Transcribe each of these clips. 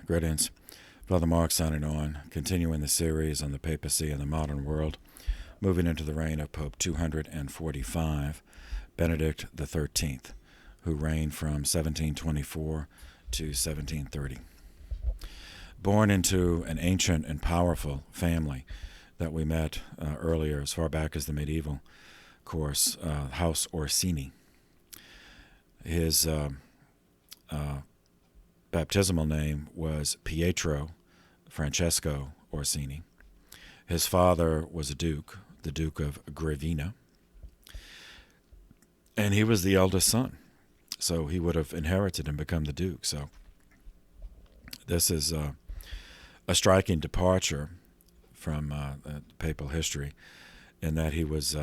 Greetings. Father Mark signing on, continuing the series on the papacy and the modern world, moving into the reign of Pope 245, Benedict XIII, who reigned from 1724 to 1730. Born into an ancient and powerful family that we met earlier, as far back as the medieval course, House Orsini. His baptismal name was Pietro Francesco Orsini. His father was a duke, the Duke of Gravina, and he was the eldest son, so he would have inherited and become the duke. So this is a striking departure from papal history, in that he was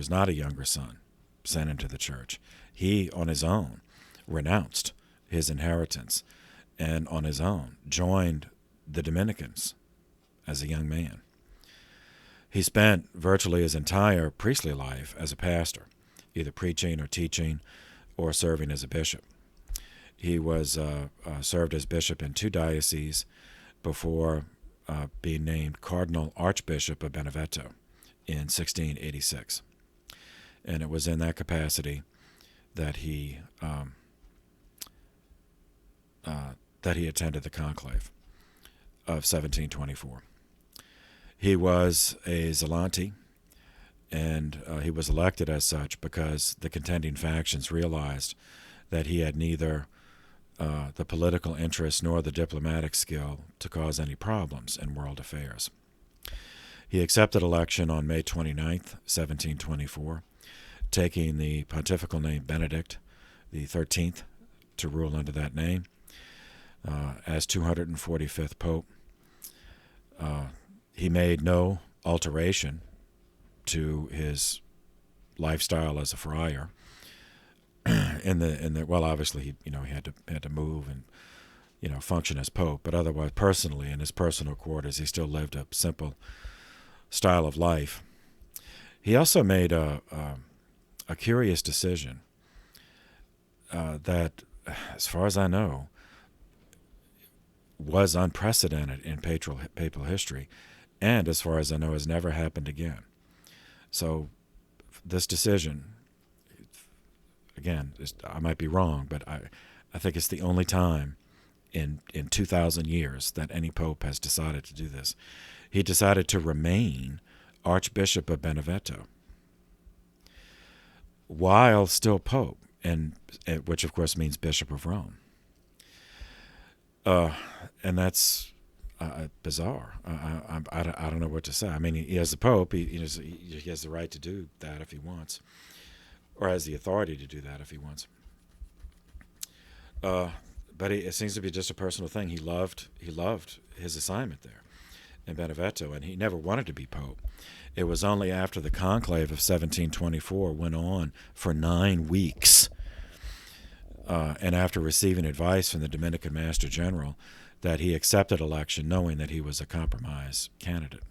not a younger son sent into the church. He, on his own, renounced his inheritance, and on his own joined the Dominicans as a young man. He spent virtually his entire priestly life as a pastor, either preaching or teaching or serving as a bishop. He was served as bishop in 2 dioceses before being named Cardinal Archbishop of Benevento in 1686. And it was in that capacity that he attended the conclave of 1724. He was a Zelanti, and he was elected as such because the contending factions realized that he had neither the political interest nor the diplomatic skill to cause any problems in world affairs. He accepted election on May 29th, 1724, taking the pontifical name Benedict the 13th to rule under that name as 245th Pope. He made no alteration to his lifestyle as a friar. Well, obviously he had to move and function as pope, but otherwise, personally, in his personal quarters, he still lived a simple style of life. He also made a curious decision that, as far as I know, was unprecedented in papal history, and as far as I know, has never happened again. So this decision, again, I might be wrong, but I think it's the only time in 2,000 years that any pope has decided to do this. He decided to remain Archbishop of Benevento while still pope, and which of course means Bishop of Rome. And that's bizarre. I don't know what to say. I mean, he as the pope, he has the right to do that if he wants, or has the authority to do that if he wants. But it seems to be just a personal thing. He loved his assignment there in Benevento, and he never wanted to be pope. It was only after the conclave of 1724 went on for 9 weeks, and after receiving advice from the Dominican Master General, that he accepted election, knowing that he was a compromise candidate.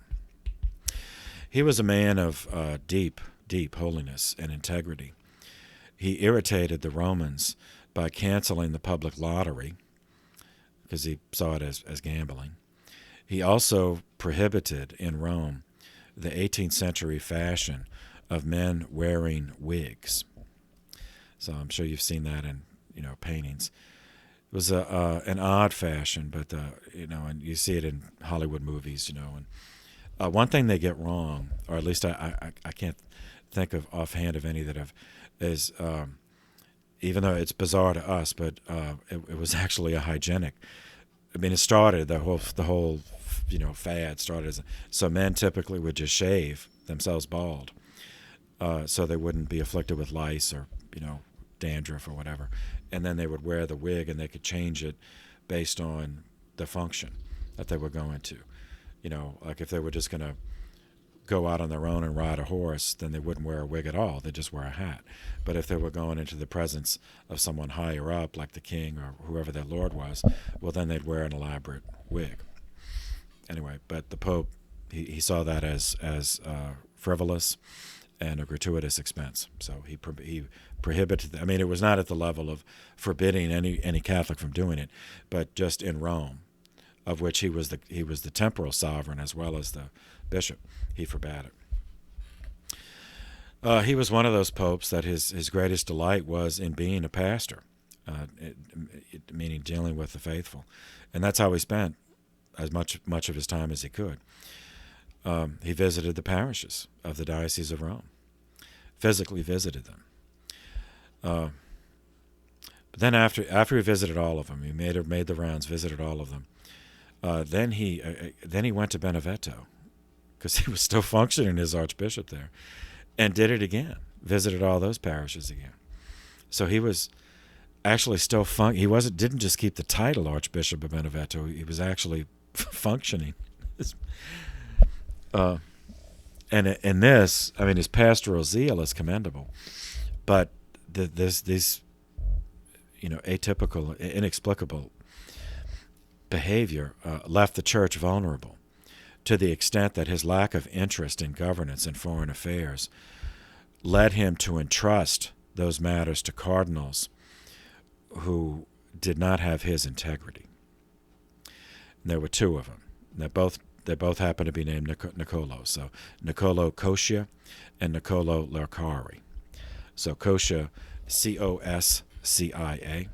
He was a man of deep holiness and integrity. He irritated the Romans by canceling the public lottery, because he saw it as gambling. He also prohibited in Rome the 18th century fashion of men wearing wigs. So I'm sure you've seen that in paintings. It was an odd fashion, but and you see it in Hollywood movies, And one thing they get wrong, or at least I can't think of offhand of any that have, is even though it's bizarre to us, but it was actually a hygienic. I mean, it started the whole fad started as so men typically would just shave themselves bald, so they wouldn't be afflicted with lice or dandruff or whatever, and then they would wear the wig, and they could change it based on the function that they were going to. Like if they were just going to go out on their own and ride a horse, then they wouldn't wear a wig at all. They'd just wear a hat. But if they were going into the presence of someone higher up, like the king or whoever their lord was, well, then they'd wear an elaborate wig. Anyway, but the Pope, he saw that as frivolous and a gratuitous expense. So he prohibited. I mean, it was not at the level of forbidding any Catholic from doing it, but just in Rome, of which he was the temporal sovereign as well as the bishop. He forbade it. He was one of those popes that his greatest delight was in being a pastor, meaning dealing with the faithful, and that's how he spent as much of his time as he could. He visited the parishes of the Diocese of Rome, physically visited them. But then after he visited all of them, he made the rounds, visited all of them. Then he went to Benevento, because he was still functioning as archbishop there, and did it again. Visited all those parishes again. So he was actually still didn't just keep the title Archbishop of Benevento. He was actually functioning. And in this, I mean, his pastoral zeal is commendable, but this atypical, inexplicable behavior left the church vulnerable, to the extent that his lack of interest in governance and foreign affairs led him to entrust those matters to cardinals who did not have his integrity. And there were two of them. They both happened to be named Niccolo. So Niccolo Coscia and Niccolo Lercari. So Coscia, Coscia,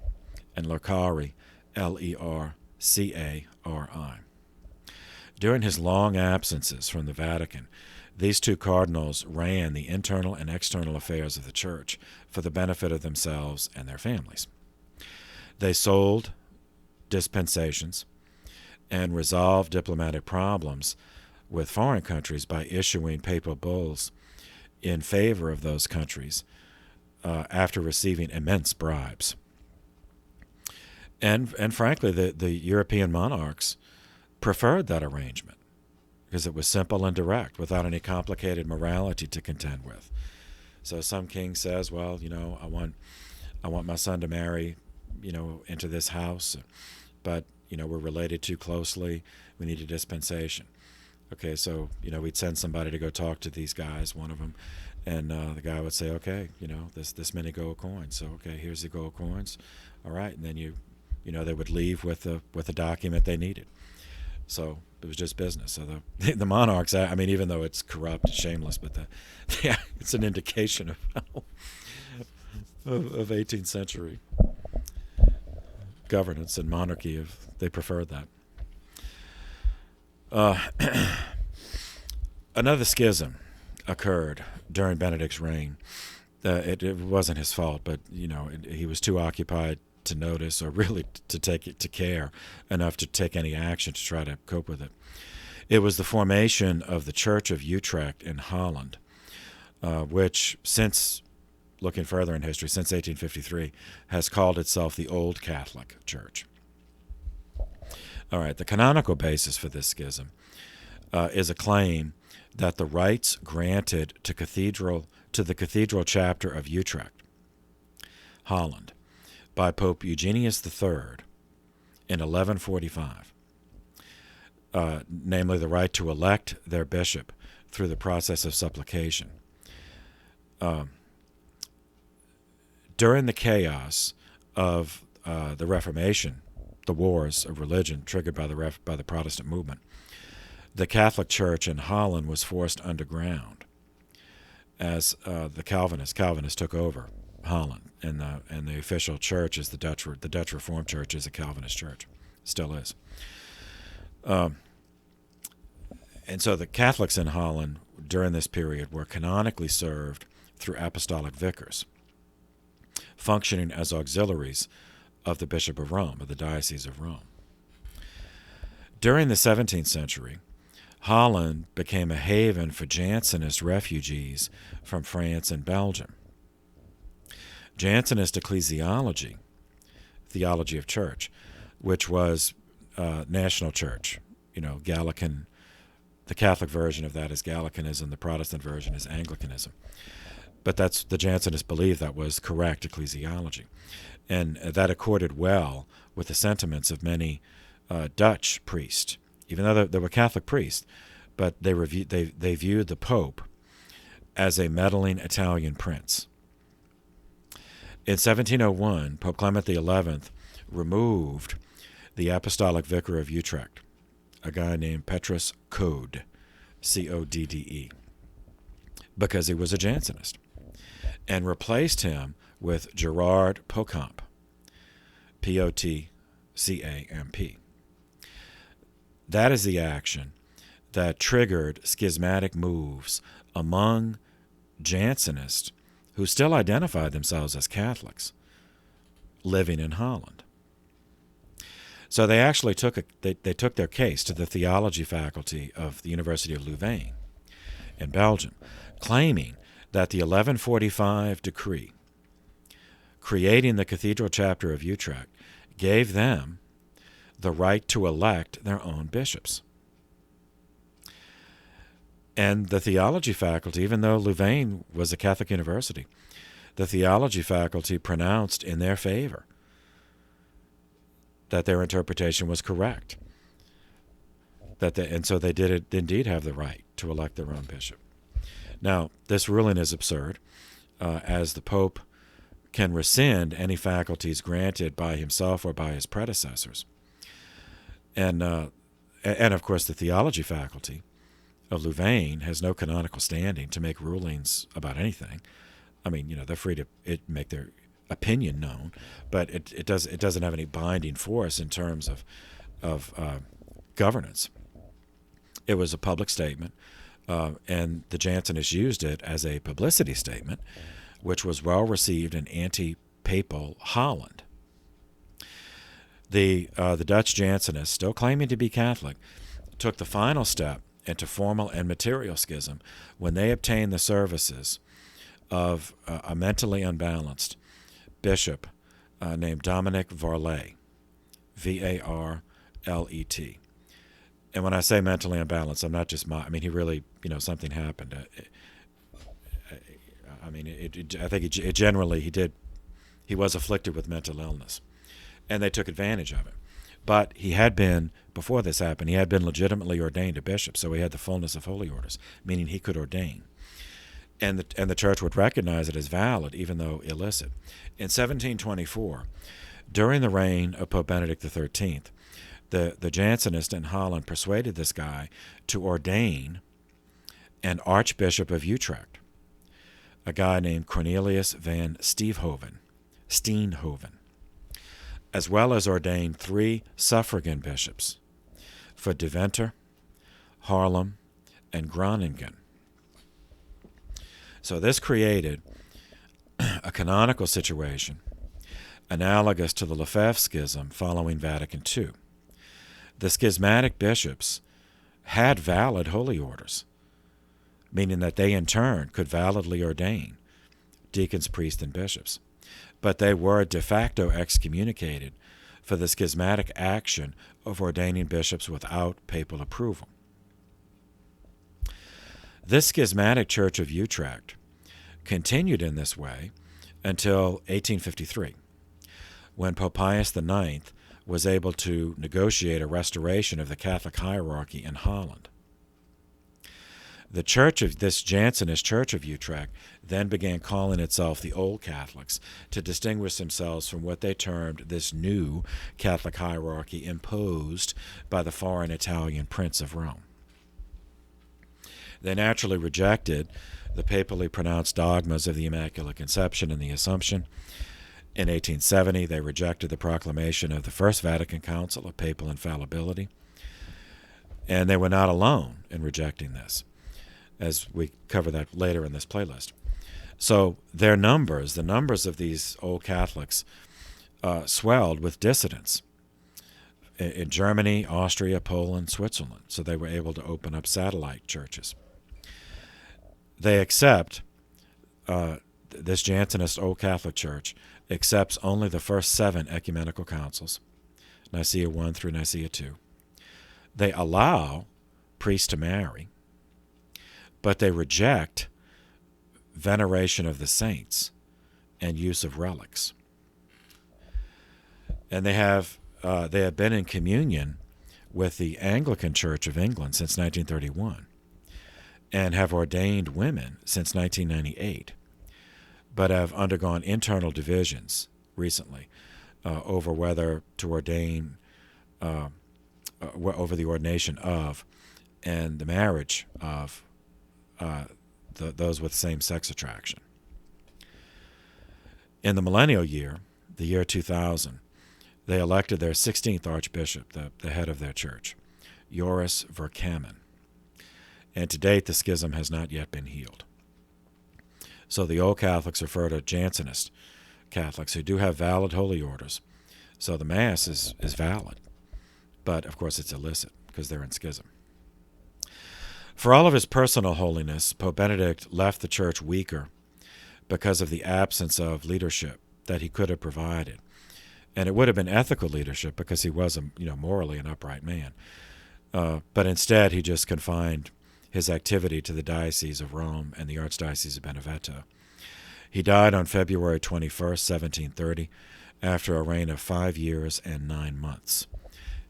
and Lercari, Lercari. During his long absences from the Vatican, these two cardinals ran the internal and external affairs of the Church for the benefit of themselves and their families. They sold dispensations and resolved diplomatic problems with foreign countries by issuing papal bulls in favor of those countries after receiving immense bribes. And frankly, the European monarchs preferred that arrangement because it was simple and direct, without any complicated morality to contend with. So some king says, well, I want my son to marry, into this house, but we're related too closely. We need a dispensation. Okay, so we'd send somebody to go talk to these guys, one of them, and the guy would say, okay, this many gold coins. So okay, here's the gold coins. All right, and then they would leave with the document they needed. So it was just business. So the monarchs, I mean, even though it's corrupt, shameless, but it's an indication of 18th century governance and monarchy. They preferred that. Another schism occurred during Benedict's reign. It wasn't his fault, but he was too occupied to notice, or really to take it to care enough to take any action to try to cope with it. It was the formation of the Church of Utrecht in Holland, which, since looking further in history, since 1853, has called itself the Old Catholic Church. All right, the canonical basis for this schism is a claim that the rights granted to the cathedral chapter of Utrecht, Holland, by Pope Eugenius III in 1145, namely the right to elect their bishop through the process of supplication. During the chaos of the Reformation, the wars of religion triggered by the Protestant movement, the Catholic Church in Holland was forced underground as the Calvinists took over Holland, and the official church is the Dutch Reformed Church is a Calvinist church, still is. And so the Catholics in Holland during this period were canonically served through apostolic vicars, functioning as auxiliaries of the Bishop of Rome, of the Diocese of Rome. During the 17th century, Holland became a haven for Jansenist refugees from France and Belgium. Jansenist ecclesiology, theology of church, which was national church, Gallican. The Catholic version of that is Gallicanism. The Protestant version is Anglicanism. But that's the Jansenists believed that was correct ecclesiology, and that accorded well with the sentiments of many Dutch priests, even though they were Catholic priests. But they viewed the Pope as a meddling Italian prince. In 1701, Pope Clement XI removed the apostolic vicar of Utrecht, a guy named Petrus Code, Codde, because he was a Jansenist, and replaced him with Gerard Pocamp, Potcamp. That is the action that triggered schismatic moves among Jansenists who still identified themselves as Catholics living in Holland. So they actually took their case to the theology faculty of the University of Louvain in Belgium, claiming that the 1145 decree creating the cathedral chapter of Utrecht gave them the right to elect their own bishops. And the theology faculty, even though Louvain was a Catholic university, the theology faculty pronounced in their favor that their interpretation was correct. And so they did indeed have the right to elect their own bishop. Now, this ruling is absurd, as the Pope can rescind any faculties granted by himself or by his predecessors. And of course, the theology faculty of Louvain has no canonical standing to make rulings about anything. I mean, they're free to make their opinion known, but it doesn't have any binding force in terms of governance. It was a public statement, and the Jansenists used it as a publicity statement, which was well received in anti-papal Holland. The Dutch Jansenists, still claiming to be Catholic, took the final step into formal and material schism when they obtained the services of a mentally unbalanced bishop named Dominic Varlet, Varlet. And when I say mentally unbalanced, I'm not just he really, something happened. I think he was afflicted with mental illness, and they took advantage of it. But before this happened, he had been legitimately ordained a bishop, so he had the fullness of holy orders, meaning he could ordain. And the church would recognize it as valid, even though illicit. In 1724, during the reign of Pope Benedict XIII, the Jansenists in Holland persuaded this guy to ordain an Archbishop of Utrecht, a guy named Cornelius van Steenhoven, as well as ordained 3 suffragan bishops for Deventer, Haarlem, and Groningen. So this created a canonical situation analogous to the Lefebvre schism following Vatican II. The schismatic bishops had valid holy orders, meaning that they in turn could validly ordain deacons, priests, and bishops. But they were de facto excommunicated for the schismatic action of ordaining bishops without papal approval. This schismatic Church of Utrecht continued in this way until 1853, when Pope Pius IX was able to negotiate a restoration of the Catholic hierarchy in Holland. This Jansenist Church of Utrecht then began calling itself the Old Catholics to distinguish themselves from what they termed this new Catholic hierarchy imposed by the foreign Italian Prince of Rome. They naturally rejected the papally pronounced dogmas of the Immaculate Conception and the Assumption. In 1870, they rejected the proclamation of the First Vatican Council of papal infallibility. And they were not alone in rejecting this, as we cover that later in this playlist. So the numbers of these old Catholics swelled with dissidents in Germany, Austria, Poland, Switzerland. So they were able to open up satellite churches. They accept, this Jansenist Old Catholic Church accepts only the first 7 ecumenical councils, Nicaea I through Nicaea II. They allow priests to marry, but they reject veneration of the saints and use of relics. And they have been in communion with the Anglican Church of England since 1931 and have ordained women since 1998, but have undergone internal divisions recently over whether to ordain over the ordination of and the marriage of those with same-sex attraction. In the millennial year, the year 2000, they elected their 16th archbishop, the head of their church, Joris Verkamen. And to date, the schism has not yet been healed. So the old Catholics refer to Jansenist Catholics who do have valid holy orders. So the Mass is valid. But, of course, it's illicit because they're in schism. For all of his personal holiness, Pope Benedict left the church weaker because of the absence of leadership that he could have provided. And it would have been ethical leadership because he was morally an upright man. But instead, he just confined his activity to the Diocese of Rome and the Archdiocese of Benevento. He died on February 21st, 1730, after a reign of 5 years and 9 months.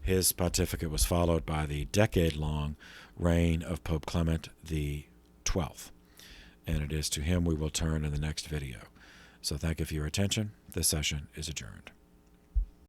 His pontificate was followed by the decade-long reign of Pope Clement XII, and it is to him we will turn in the next video. So thank you for your attention. This session is adjourned.